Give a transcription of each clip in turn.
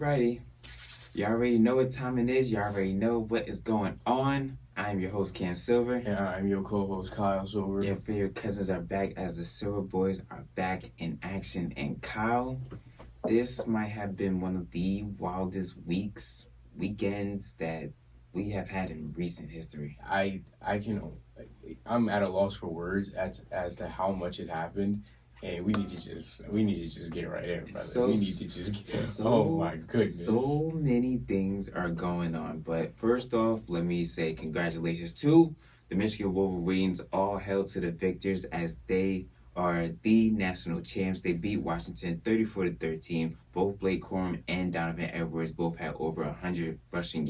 Alrighty. You already know what time it is. You already know what is going on. I am your host, Cam Silver. And I'm your co-host, Kyle Silver. Your favorite cousins are back as the Silver Boys are back in action. And Kyle, this might have been one of the wildest weekends that we have had in recent history. I'm at a loss for words as to how much has happened. And we need to just get right in, brother. Oh my goodness. So many things are going on. But first off, let me say congratulations to the Michigan Wolverines. All hail to the victors as they are the national champs. They beat Washington 34-13. Both Blake Corum and Donovan Edwards both had over 100 rushing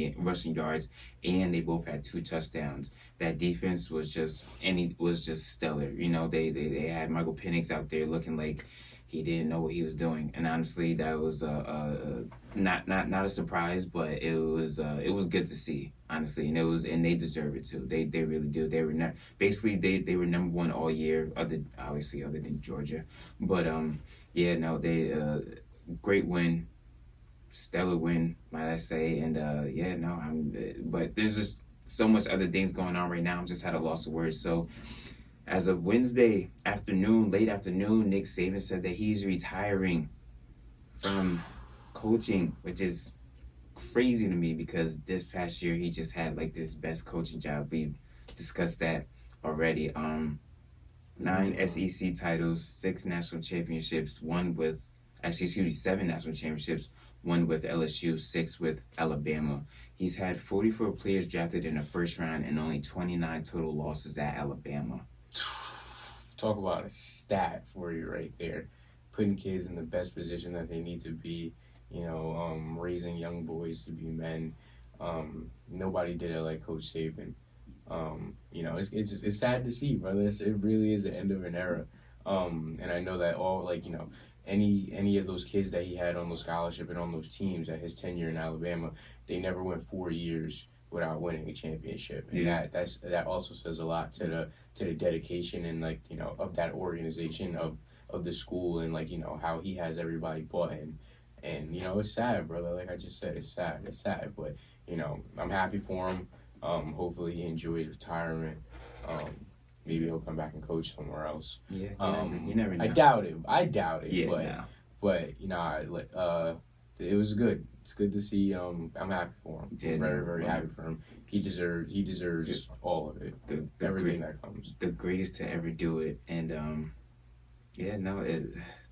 yards, and they both had 2 touchdowns. That defense was just stellar. You know, they had Michael Penix out there looking like he didn't know what he was doing, and honestly, that was not a surprise, but it was good to see, honestly, and they deserve it too. They really do. They were they were number one all year, other than Georgia, but great win, stellar win, might I say, and but there's just so much other things going on right now. I'm just at a loss of words. So as of Wednesday afternoon, late afternoon, Nick Saban said that he's retiring from coaching, which is crazy to me because this past year he just had like this best coaching job. We've discussed that already. 9 SEC titles, 6 national championships, 7 national championships, 1 with LSU, 6 with Alabama. He's had 44 players drafted in the first round and only 29 total losses at Alabama. Talk about a stat for you right there. Putting kids in the best position that they need to be, raising young boys to be men. Nobody did it like Coach Saban. It's sad to see, brother. It really is the end of an era. And I know that any of those kids that he had on the scholarship and on those teams at his tenure in Alabama, they never went 4 years without winning a championship. And that also says a lot to the dedication and of that organization of the school and how he has everybody bought in. And it's sad, brother. Like I just said, it's sad. But I'm happy for him. Hopefully he enjoys retirement. Maybe he'll come back and coach somewhere else. Yeah, you never know. I doubt it. Yeah, but it was good. It's good to see. I'm happy for him. I'm very, very happy for him. He deserves all of it. Everything that comes. The greatest to ever do it, and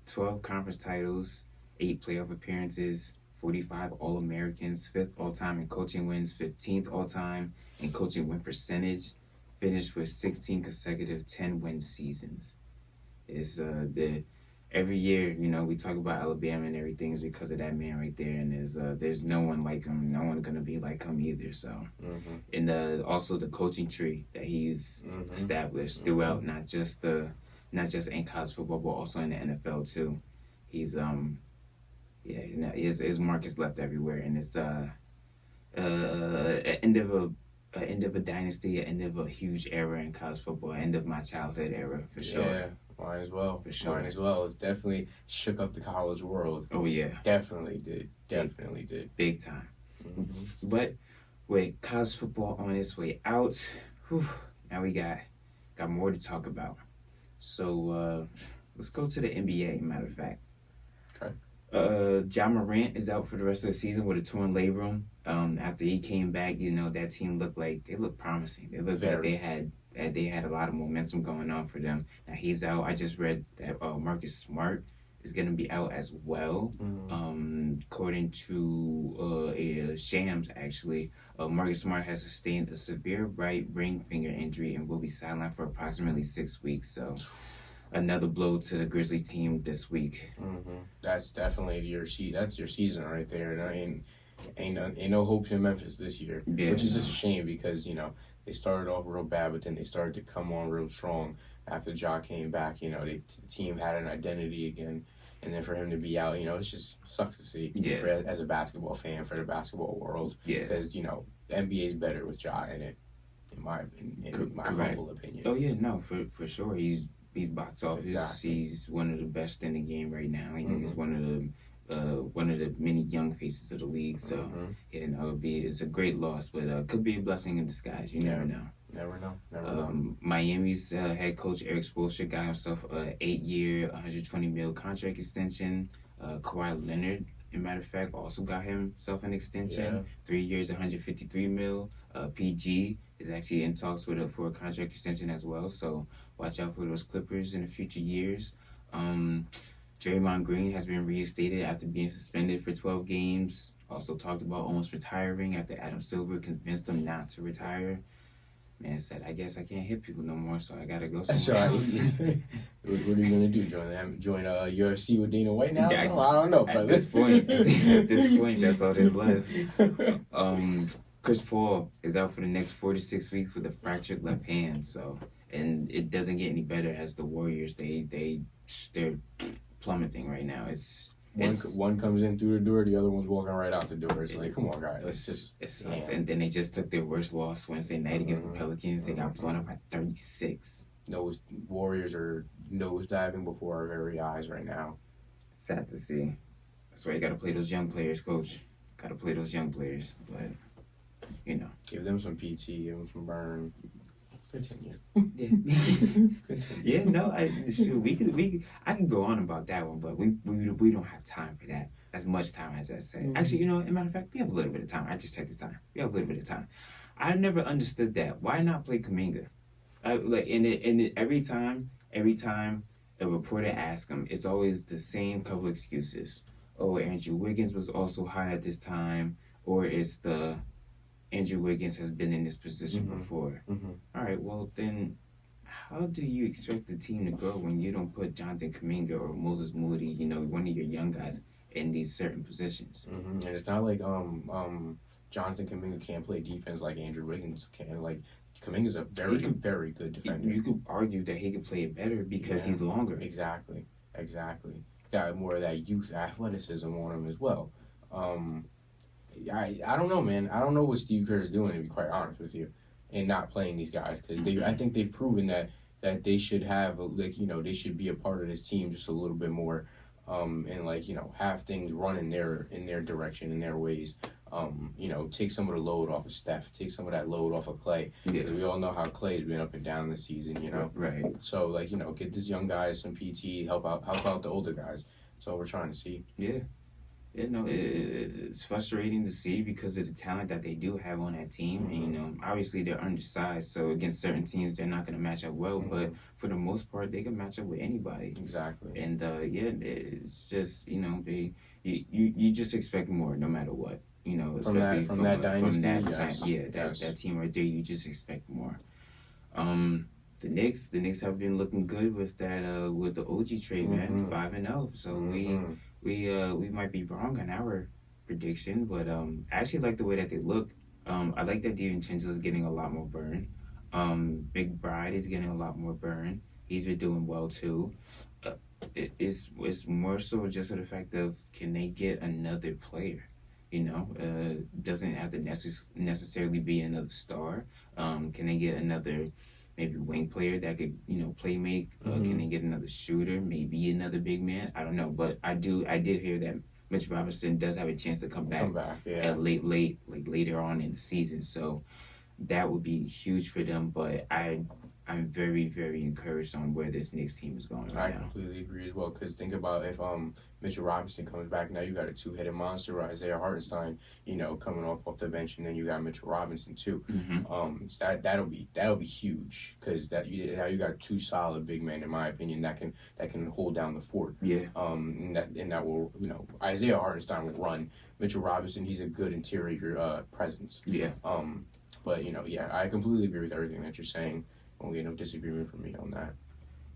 12 conference titles, 8 playoff appearances, 45 All-Americans, 5th all-time in coaching wins, 15th all-time in coaching win percentage. Finished with 16 consecutive 10-win seasons. It's every year, we talk about Alabama and everything is because of that man right there, and there's no one like him, no one gonna be like him either. So, and also the coaching tree that he's established throughout, not just in college football, but also in the NFL too. He's his mark is left everywhere, and it's end of a dynasty, an end of a huge era in college football, end of my childhood era, for sure. Yeah, mine as well. For sure. Mine as well. It's definitely shook up the college world. Oh, yeah. Definitely did. Big time. Mm-hmm. But with college football on its way out, now we got more to talk about. So let's go to the NBA, matter of fact. Okay. Ja Morant is out for the rest of the season with a torn labrum. After he came back, that team looked promising. They looked like they had a lot of momentum going on for them. Now he's out. I just read that Marcus Smart is going to be out as well. According to Shams, actually, Marcus Smart has sustained a severe right ring finger injury and will be sidelined for approximately 6 weeks. So another blow to the Grizzlies team this week. That's definitely that's your season right there. And I mean, ain't no hopes in Memphis this year, which is just a shame because they started off real bad, but then they started to come on real strong after Ja came back. The team had an identity again, and then for him to be out, it just sucks to see. As a basketball fan, for the basketball world, because the NBA is better with Ja in it, in my humble opinion. Oh yeah, no, for sure, he's box office. Exactly. He's one of the best in the game right now. He's one of one of the many young faces of the league. So, it's a great loss, but could be a blessing in disguise. You never know. Never know. Never know. Miami's head coach Eric Spoelstra got himself a 8-year, $120 million contract extension. Kawhi Leonard, as a matter of fact, also got himself an extension, 3 years, $153 million. PG is actually in talks for a contract extension as well. So watch out for those Clippers in the future years. Draymond Green has been reinstated after being suspended for 12 games. Also talked about almost retiring after Adam Silver convinced him not to retire. Man said, I guess I can't hit people no more, so I gotta go somewhere else. What are you gonna do? Join UFC with Dana White now? I don't know. At this point, that's all there's left. Chris Paul is out for the next 4 to 6 weeks with a fractured left hand. So, and it doesn't get any better as the Warriors they're plummeting right now. One comes in through the door, the other one's walking right out the door. It's like, come on, guys. It sucks. And then they just took their worst loss Wednesday night against the Pelicans. They got blown up by 36. Those Warriors are nosediving before our very eyes right now. Sad to see. That's why you got to play those young players, Coach. Got to play those young players. But, give them some PT, give them some burn. Continue. Yeah, no, I can go on about that one, but we don't have time for that. As much time as I said. Actually, as a matter of fact, we have a little bit of time. I just checked the time. We have a little bit of time. I never understood that. Why not play Kuminga? Every time a reporter asks him, it's always the same couple excuses. Oh, Andrew Wiggins was also high at this time, or it's the Andrew Wiggins has been in this position before. All right, well then, how do you expect the team to grow when you don't put Jonathan Kuminga or Moses Moody, one of your young guys, in these certain positions? And it's not like Jonathan Kuminga can't play defense like Andrew Wiggins can. Like Kuminga's a very, very good defender. You could argue that he could play it better because he's longer. Exactly. Got more of that youth athleticism on him as well. I don't know, man. I don't know what Steve Kerr is doing, to be quite honest with you, and not playing these guys, because I think they've proven that they should have they should be a part of this team just a little bit more, and have things run in their direction, in their ways. Take some of the load off of Steph, take some of that load off of Clay, because we all know how Clay's been up and down this season. Right. So get this young guys some PT, help out the older guys. That's all we're trying to see. Yeah. It's frustrating to see because of the talent that they do have on that team. And, obviously they're undersized, so against certain teams they're not going to match up well. But for the most part, they can match up with anybody. Exactly. And it's just you just expect more no matter what. Especially from that dynasty. That team right there, you just expect more. The Knicks have been looking good with that with the OG trade, man, 5-0. So we might be wrong on our prediction, but I actually like the way that they look. I like that DiVincenzo is getting a lot more burn. Big Bride is getting a lot more burn. He's been doing well too. It's more so just the fact of, can they get another player? Doesn't have to necessarily be another star. Can they get another maybe wing player that could play make? Can they get another shooter? Maybe another big man? I don't know, but I did hear that Mitch Robinson does have a chance to come back at later on in the season. So that would be huge for them. But I'm very, very encouraged on where this Knicks team is going right now. I completely agree as well, because think about if Mitchell Robinson comes back, now you got a two-headed monster, Isaiah Hartenstein, coming off the bench, and then you got Mitchell Robinson too. So that'll be huge, because now you got two solid big men, in my opinion, that can hold down the fort. Yeah. And that will Isaiah Hartenstein will run. Mitchell Robinson, he's a good interior presence. Yeah. But I completely agree with everything that you're saying. We get no disagreement from me on that.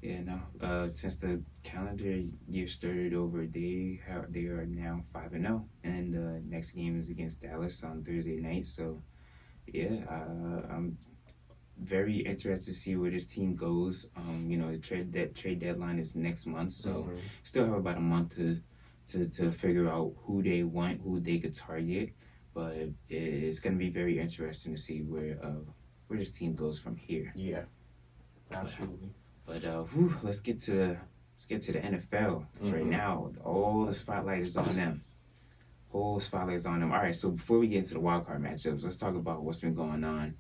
Yeah, no. Since the calendar year started over, they are now 5-0, and the next game is against Dallas on Thursday night. So, I'm very interested to see where this team goes. The trade deadline is next month, so still have about a month to figure out who they want, who they could target. But it's going to be very interesting to see where this team goes from here. Yeah. Absolutely. But let's get to let's get to the NFL. 'Cause right now, all the spotlight is on them. Whole spotlight is on them. All right, so before we get into the wild card matchups, let's talk about what's been going on.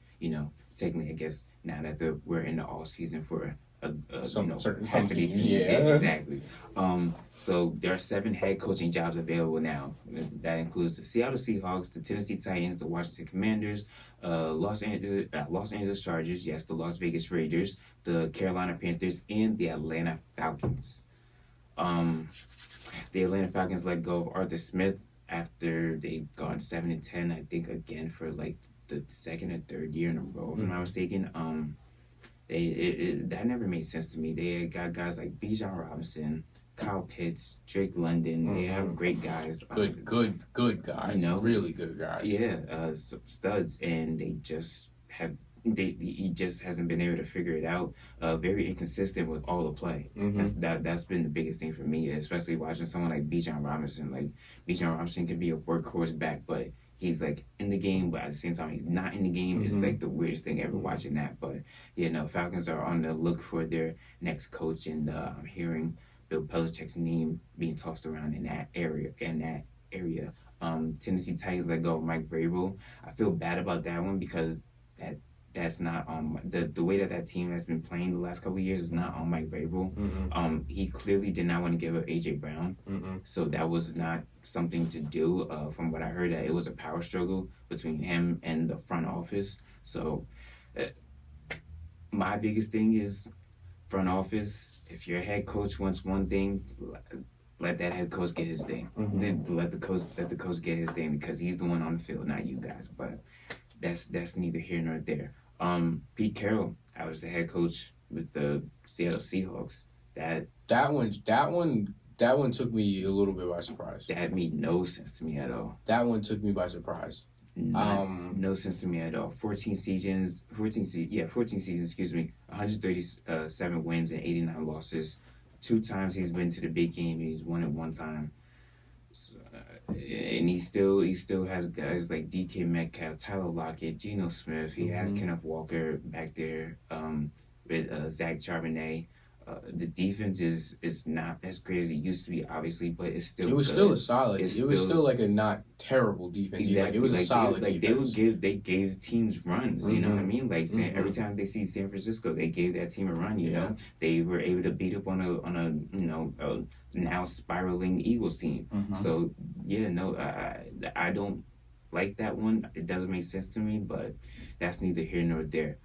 Technically, I guess now that we're in the off season for Certain half of these teams, teams. yeah. Exactly. So there are 7 head coaching jobs available now. That includes the Seattle Seahawks, the Tennessee Titans, the Washington Commanders, Los Angeles Chargers, yes, the Las Vegas Raiders, the Carolina Panthers, and the Atlanta Falcons. The Atlanta Falcons let go of Arthur Smith after they've gone 7-10, I think, again for like the second or third year in a row, if I'm not mistaken. That never made sense to me. They got guys like Bijan Robinson, Kyle Pitts, Drake London. They have great guys. Good guys. Really good guys. Yeah, studs, and they just have. He just hasn't been able to figure it out. Very inconsistent with all the play. That's been the biggest thing for me, especially watching someone like Bijan Robinson. Like Bijan Robinson can be a workhorse back, but he's like in the game, but at the same time he's not in the game. It's like the weirdest thing ever watching that. But Falcons are on the look for their next coach, and I'm hearing Bill Belichick's name being tossed around in that area. Tennessee Titans let go of Mike Vrabel. I feel bad about that one because that's not on the way that team has been playing the last couple of years is not on Mike Vrabel. He clearly did not want to give up AJ Brown, so that was not something to do. From what I heard, that it was a power struggle between him and the front office. So, my biggest thing is front office. If your head coach wants one thing, let that head coach get his thing. Then let the coach get his thing because he's the one on the field, not you guys. But that's neither here nor there. Pete Carroll, I was the head coach with the Seattle Seahawks. That one took me a little bit by surprise. That made no sense to me at all. That one took me by surprise. No sense to me at all. 14 seasons, excuse me. 137 wins and 89 losses. 2 times he's been to the big game and he's won it 1 time. So, and he still has guys like DK Metcalf, Tyler Lockett, Geno Smith. He has Kenneth Walker back there with Zach Charbonnet. The defense is not as great as it used to be, obviously, but it's still. It was good. Still a solid. It was still like a not terrible defense. Exactly. Like, it was a solid defense. They gave teams runs. You know what I mean? Like every time they see San Francisco, they gave that team a run. You know, they were able to beat up on a now spiraling Eagles team. So I don't like that one. It doesn't make sense to me, but that's neither here nor there.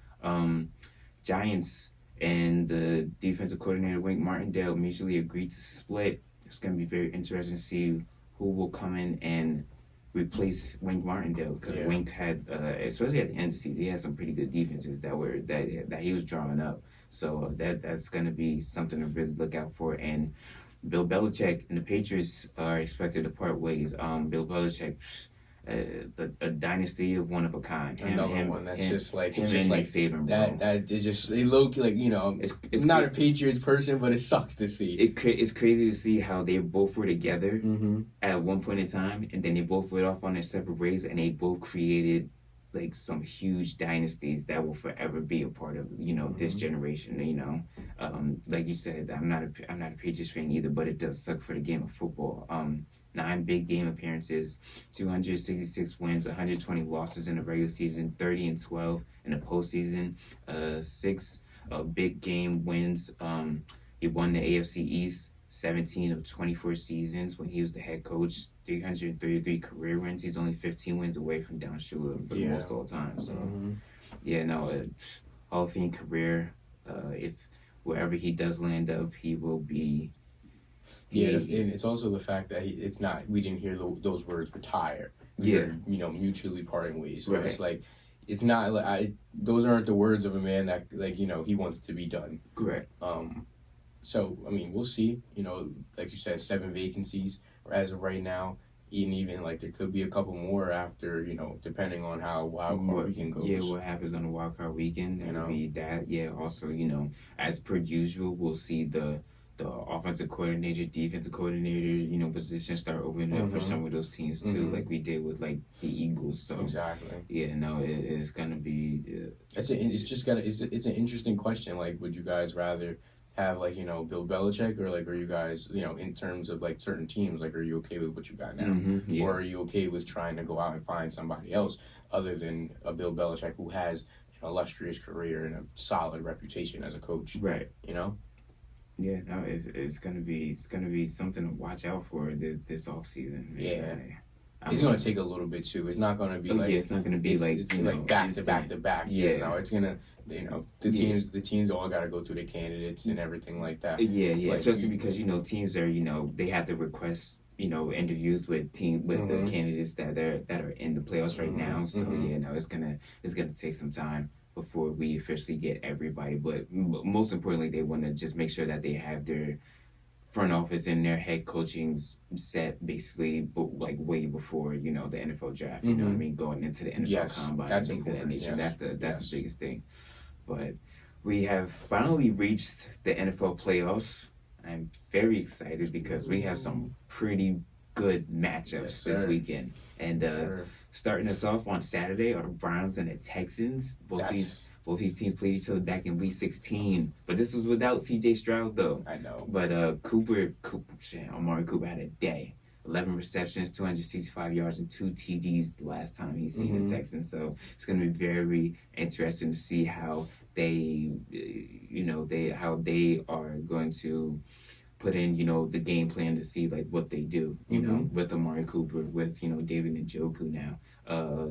Giants and the defensive coordinator Wink Martindale mutually agreed to split. It's going to be very interesting to see who will come in and replace Wink Martindale because Wink had, especially at the end of the season, he had some pretty good defenses that he was drawing up. So that's going to be something to really look out for. And Bill Belichick and the Patriots are expected to part ways. Bill Belichick, a dynasty of one of a kind. Another one that's just like it's just like Nick Saban, that. It low key, like it's not a Patriots person, but it sucks to see. It's crazy to see how they both were together at one point in time, and then they both went off on their separate ways, and they both created like some huge dynasties that will forever be a part of this generation. Like you said, I'm not a Patriots fan either, but it does suck for the game of football. 9 big game appearances, 266 wins, 120 losses in the regular season, 30-12 in the postseason, 6 big game wins. He won the AFC East 17 of 24 seasons when he was the head coach, 333 career wins. He's only 15 wins away from Don Shula for the most all time. So, Hall of Fame career. If wherever he does land up, he will be. And it's also the fact that we didn't hear those words retire. Mutually parting ways. So it's like, it's not like those aren't the words of a man that he wants to be done. Correct. So I mean, we'll see. Like you said, 7 vacancies as of right now. Even like there could be a couple more after, depending on how wild card weekend goes. Yeah, what happens on the wild card weekend? That'll be that. Yeah. Also, as per usual, we'll see the offensive coordinator, defensive coordinator, positions start opening up for some of those teams too, like we did with like the Eagles. So exactly. It's gonna be. It's an interesting question. Like, would you guys rather have like Bill Belichick, or like are you guys in terms of like certain teams, like are you okay with what you got now, Yeah. or are you okay with trying to go out and find somebody else other than a Bill Belichick who has an illustrious career and a solid reputation as a coach? Right. You know. Yeah, no, it's gonna be something to watch out for this off season. Yeah. I'm It's gonna take a little bit too. It's not gonna be like it's not gonna be it's like back to back to back. Yeah, No, it's gonna the teams all gotta go through the candidates and everything like that. yeah, Like, especially because teams are they have to request interviews with the candidates that are in the playoffs right now. So yeah, no, it's gonna take some time before we officially get everybody. But most importantly, they want to just make sure that they have their front office and their head coaching's set basically, but like way before the NFL draft. You know what I mean? Going into the NFL combine and things of that nature. Yes. That's the biggest thing. But we have finally reached the NFL playoffs. I'm very excited because we have some pretty good matchups this weekend. And starting us off on Saturday are the Browns and the Texans. Both these teams played each other back in Week 16, but this was without C.J. Stroud though. I know. But Amari Cooper had a day. 11 receptions, 265 yards, and 2 TDs the last time he's seen the Texans. So it's going to be very interesting to see how they are going to put in, the game plan to see like what they do, with Amari Cooper, with, David Njoku now,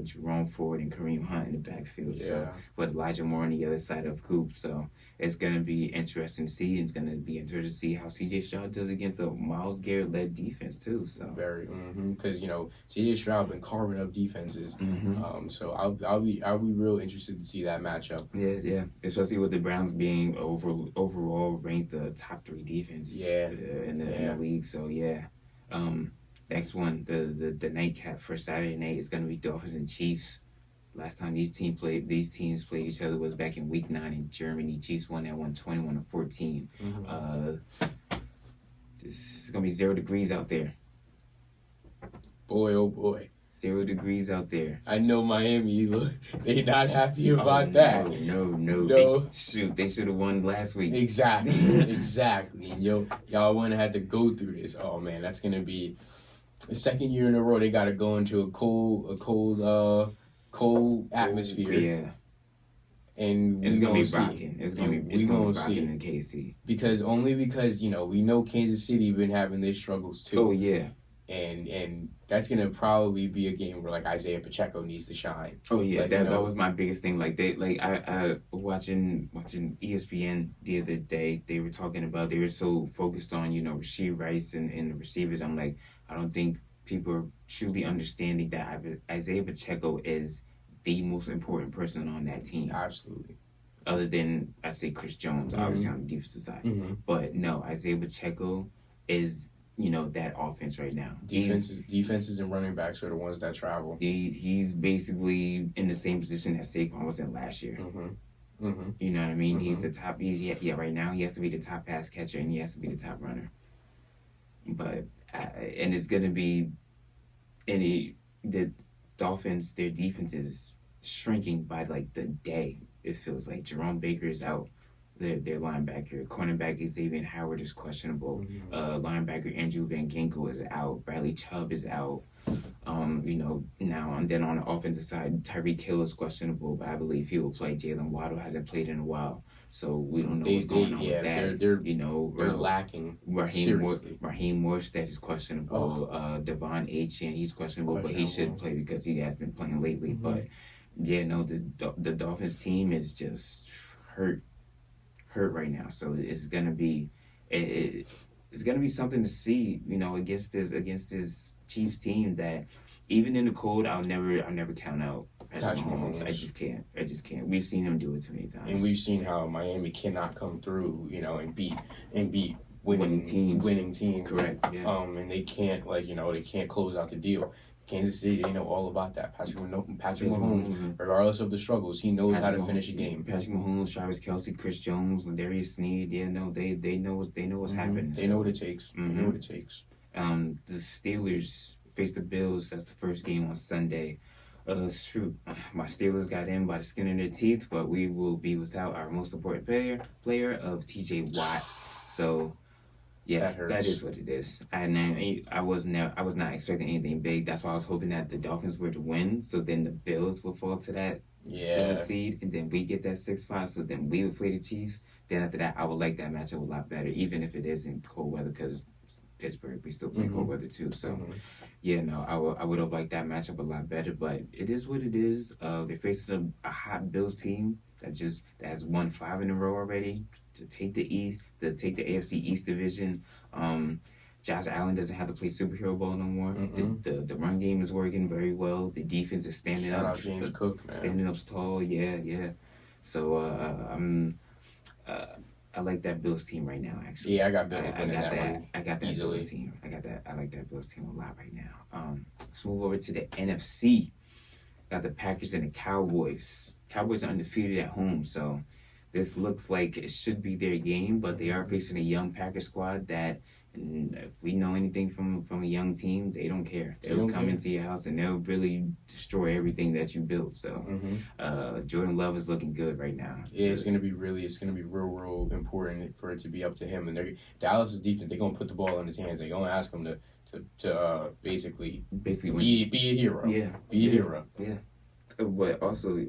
Jerome Ford and Kareem Hunt in the backfield. Yeah. So with Elijah Moore on the other side of Coop. So it's going to be interesting to see. It's going to be interesting to see how CJ Stroud does against a Myles Garrett led defense too. So very, because CJ Stroud been carving up defenses. So I'll be real interested to see that matchup. Yeah, especially with the Browns being overall ranked the top 3 defense. In the league. So yeah. Next one, the nightcap for Saturday night is going to be Dolphins and Chiefs. Last time these teams played each other was back in Week 9 in Germany. Chiefs won that one 21-14. It's going to be 0 degrees out there. Boy, oh boy. 0 degrees out there. I know Miami, they not happy about that. No. They should have won last week. Exactly. And y'all wouldn't have had to go through this. Oh man, that's gonna be the second year in a row they gotta go into a cold atmosphere. Yeah. And it's gonna be rocking. It's gonna be rocking in KC. Because we know Kansas City been having their struggles too. Oh yeah. And that's gonna probably be a game where like Isaiah Pacheco needs to shine. Oh yeah, that was my biggest thing. Like I watching ESPN the other day, they were talking about they were so focused on Rashee Rice and the receivers. I'm like, I don't think people are truly understanding that Isaiah Pacheco is the most important person on that team. Absolutely. Other than I say Chris Jones, obviously on the defensive side, but no, Isaiah Pacheco is. That offense right now. Defenses and running backs are the ones that travel. He's basically in the same position that Saquon was in last year. You know what I mean? He's the top. Right now he has to be the top pass catcher and he has to be the top runner. But and it's gonna be, the Dolphins, their defense is shrinking by like the day. It feels like Jerome Baker is out. Their linebacker, cornerback Xavier Howard is questionable. Linebacker Andrew Van Ginkel is out. Bradley Chubb is out. Now and then on the offensive side, Tyreek Hill is questionable, but I believe he will play. Jalen Waddle hasn't played in a while, so we don't know what's going on with that. They're lacking. Raheem Morstead is questionable. Devon Achane, he's questionable, but he should play because he has been playing lately. But the Dolphins team is just hurt right now, so it's gonna be something to see, against this Chiefs team that even in the cold, I'll never count out Patrick Mahomes. I just can't. We've seen him do it too many times, and we've seen how Miami cannot come through, and beat winning teams. Correct. Yeah. And they can't they can't close out the deal. Kansas City, they know all about that. Patrick Mahomes, regardless of the struggles, he knows how to finish a game. Patrick Mahomes, Travis Kelce, Chris Jones, Darius Sneed, they know what's happening. They know what it takes. They know what it takes. The Steelers face the Bills. That's the first game on Sunday. Shoot, my Steelers got in by the skin of their teeth, but we will be without our most important player of T.J. Watt. So yeah, that is what it is. I was not expecting anything big. That's why I was hoping that the Dolphins were to win, so then the Bills would fall to that seventh seed, and then we get that 6-5. So then we would play the Chiefs. Then after that, I would like that matchup a lot better, even if it is in cold weather, because Pittsburgh we still play cold weather too. So yeah, no, I would have liked that matchup a lot better, but it is what it is. They're facing a hot Bills team that has won 5 in a row already to take the AFC East division. Josh Allen doesn't have to play superhero ball no more. The run game is working very well. The defense is standing Shout up. out James Cook, man. Standing up tall. Yeah. So I like that Bills team right now. Actually, yeah, I got Bills winning that one. I got that easily. Bills team. I like that Bills team a lot right now. Let's move over to the NFC. Got the Packers and the Cowboys. Cowboys are undefeated at home, so this looks like it should be their game. But they are facing a young Packers squad that, and if we know anything from a young team, they don't care. They'll come into your house and they'll really destroy everything that you built. So Jordan Love is looking good right now. Yeah, it's gonna be real important for it to be up to him. And Dallas' defense, they're gonna put the ball in his hands. They're gonna ask him to basically be a hero. Yeah, be a hero. Yeah. But also, the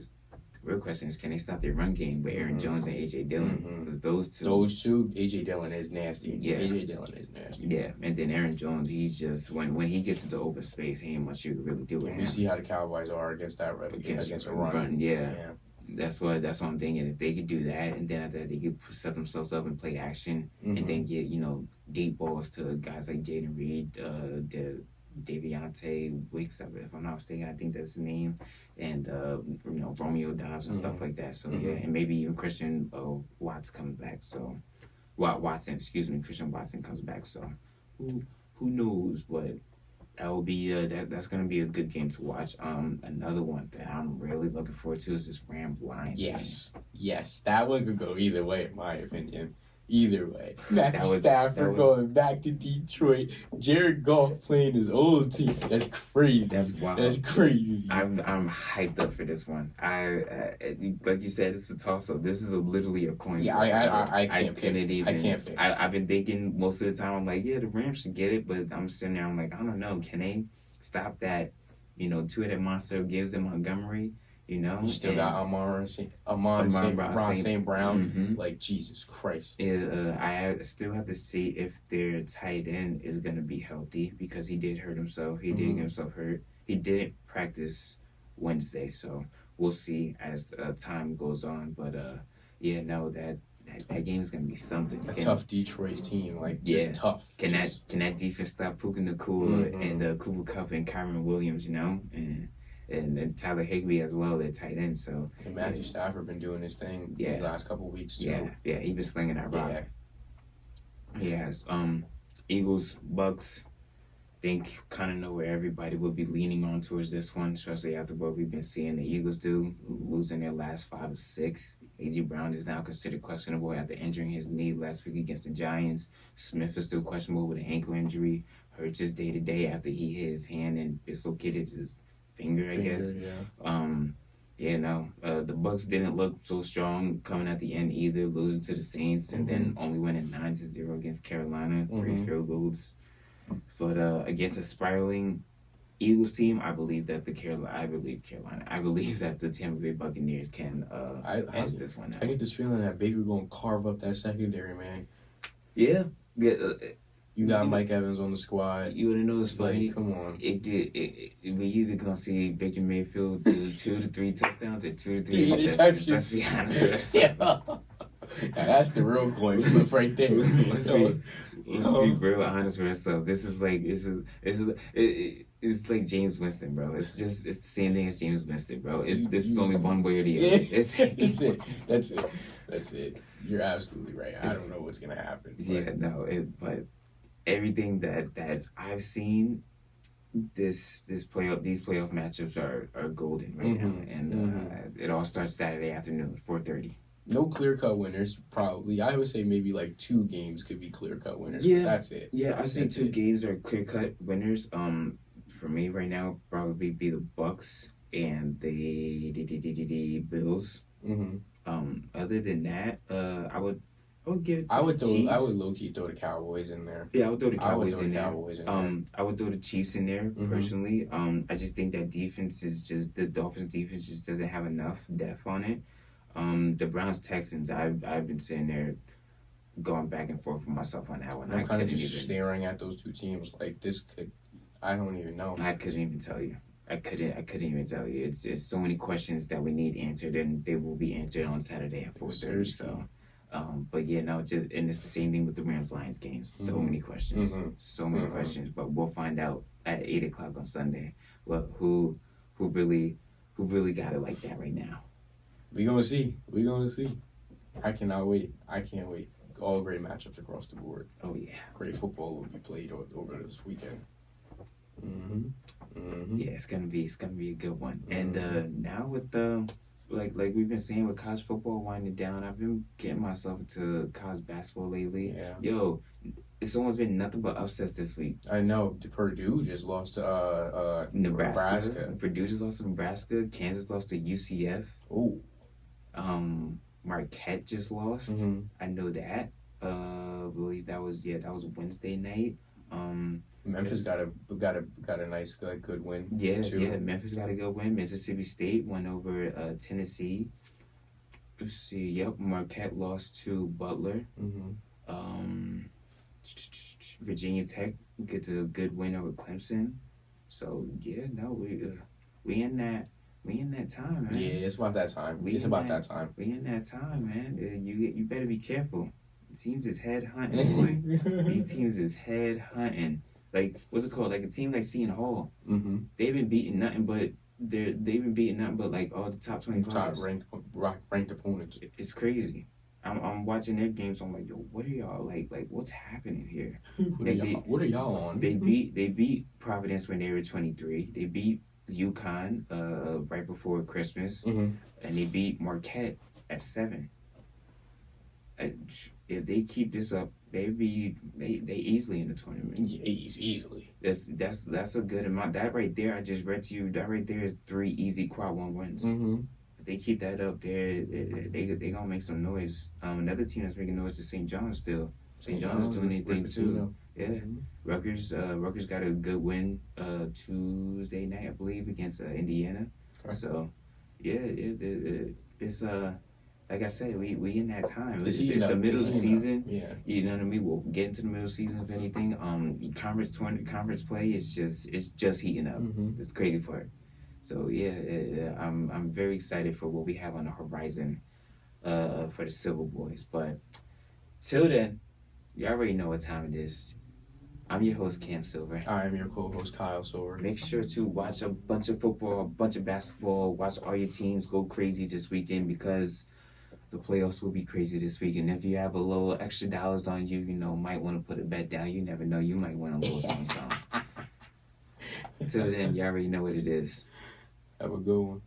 real question is, can they stop their run game with Aaron Jones and A.J. Dillon? Because those two, A.J. Dillon is nasty. Yeah. A.J. Dillon is nasty. Yeah, and then Aaron Jones, he's just, when he gets into open space, he ain't much you can really do with him. You see how the Cowboys are against that against a run. Yeah. That's what I'm thinking. If they could do that, and then after that, they could set themselves up and play action, and then get deep balls to guys like Jaden Reed, Deviante Wicks, if I'm not mistaken, I think that's his name, and Romeo Dobbs and stuff like that. So yeah, and maybe even Christian Watson comes back. So Christian Watson comes back. So who knows? But that will be that's gonna be a good game to watch. Another one that I'm really looking forward to is this Rams-Lions. Yes, that one could go either way, in my opinion. Either way. Matthew Stafford going back to Detroit. Jared Goff playing his old team. That's crazy. That's wild. That's crazy. I'm hyped up for this one. Like you said, it's a toss-up. This is literally a coin. Yeah, I can't pick. I've been thinking most of the time, I'm like, yeah, the Rams should get it, but I'm sitting there, I'm like, I don't know. Can they stop that, two-headed monster gives them Montgomery? You still got Amon St. Brown. Like, Jesus Christ. I still have to see if their tight end is going to be healthy, because he did hurt himself. He did get himself hurt. He didn't practice Wednesday, so we'll see as time goes on. But, that game is going to be something. Tough Detroit team, tough. Can that defense stop Puka Nacua and Cooper Kupp and Kyron Williams, and Tyler Higbee as well, their tight end. So and Matthew Stafford been doing his thing the last couple of weeks too. Yeah, he been slinging that rock. He has. Eagles, Bucks. Think kind of know where everybody will be leaning on towards this one, especially after what we've been seeing the Eagles do, losing their last 5 or 6. A.J. Brown is now considered questionable after injuring his knee last week against the Giants. Smith is still questionable with an ankle injury. Hurts his day-to-day after he hit his hand and dislocated his finger, I guess. The Bucks didn't look so strong coming at the end either, losing to the Saints and then only winning 9-0 against Carolina, 3 field goals. But against a spiraling Eagles team, I believe that the Tampa Bay Buccaneers can edge this one out. I get this feeling that Baker gonna carve up that secondary, man. Yeah. You got Mike Evans on the squad. You wanna know it's funny? Come on. We either gonna see Baker Mayfield do 2 to 3 touchdowns or 2 to 3 interceptions. Let's be honest with ourselves. Now, that's the real coin flip right there. Let's be real honest with ourselves. It's like James Winston, bro. It's the same thing as James Winston, bro. This is only one way or the other. That's it. You're absolutely right. I don't know what's gonna happen. But everything that I've seen, these playoff matchups are golden right now, and it all starts Saturday afternoon, 4:30. No clear-cut winners, probably. I would say maybe 2 games could be clear-cut winners. Yeah, but that's it. Yeah, I say 2 games are clear-cut winners. For me right now, probably be the Bucks and the Bills. Mm-hmm. Other than that, I would give it to the I Chiefs. would low key throw the Cowboys in there. Yeah, I would throw the I would Cowboys throw in the there. Cowboys in there. I would throw the Chiefs in there Mm-hmm. personally. I just think that defense is just the Dolphins defense just doesn't have enough depth on it. The Browns Texans, I've been sitting there going back and forth with myself on that one. I'm kind of just staring at those two teams like this could. I don't even know. I couldn't even tell you. I couldn't even tell you. It's so many questions that we need answered, and they will be answered on Saturday at 4:30. So, but yeah, no, it's just, and it's the same thing with the Rams Lions games. So many questions, so many questions. But we'll find out at 8 o'clock on Sunday. Well, who really got it like that right now? We gonna see. I cannot wait. I can't wait. All great matchups across the board. Oh yeah, Great football will be played over this weekend. Yeah, it's gonna be a good one. And now with the like we've been saying with college football winding down, I've been getting myself into college basketball lately. Yeah. Yo, it's almost been nothing but upsets this week. I know. Purdue just lost to Nebraska. Purdue just lost to Nebraska. Kansas lost to UCF. Oh. Marquette just lost. I know that. I believe that was Wednesday night. Memphis got a nice good win. Yeah, too. yeah. Memphis got a good win. Mississippi State won over Tennessee. Let's see. Yep, Marquette lost to Butler. Virginia Tech gets a good win over Clemson. So yeah, no, we in that time, man. Yeah, it's about that time. It's about that time. We in that time, man. You better be careful. Teams is head hunting, boy. These teams is head hunting. Like, what's it called? Like a team like Seton Hall. They've been beating nothing but like all the top 25 ranked opponents. It's crazy. I'm watching their games. I'm like, yo, what are y'all like what's happening here? What are y'all on? They beat Providence when they were 23. They beat UConn right before Christmas, and they beat Marquette at 7. If they keep this up, they easily in the tournament. Yeah, easily. That's a good amount. That right there, I just read to you. That right there is 3 easy quad 1 wins. If they keep that up, they gonna make some noise. Another team that's making noise is St. John's still. St. John's is doing anything too. Yeah. Rutgers got a good win Tuesday night, I believe, against Indiana. Okay. So yeah, it's like I said, we in that time. It's the middle of the season. Yeah. You know what I mean? We'll get into the middle of the season if anything. Conference play is just heating up. It's crazy for it. So yeah, I'm very excited for what we have on the horizon for the Silver Boys. But till then, you already know what time it is. I'm your host, Cam Silver. I am your co-host, Kyle Silver. Make sure to watch a bunch of football, a bunch of basketball. Watch all your teams go crazy this weekend because the playoffs will be crazy this week. And if you have a little extra dollars on you, might want to put a bet down. You never know. You might win a little something. Until then, you already know what it is. Have a good one.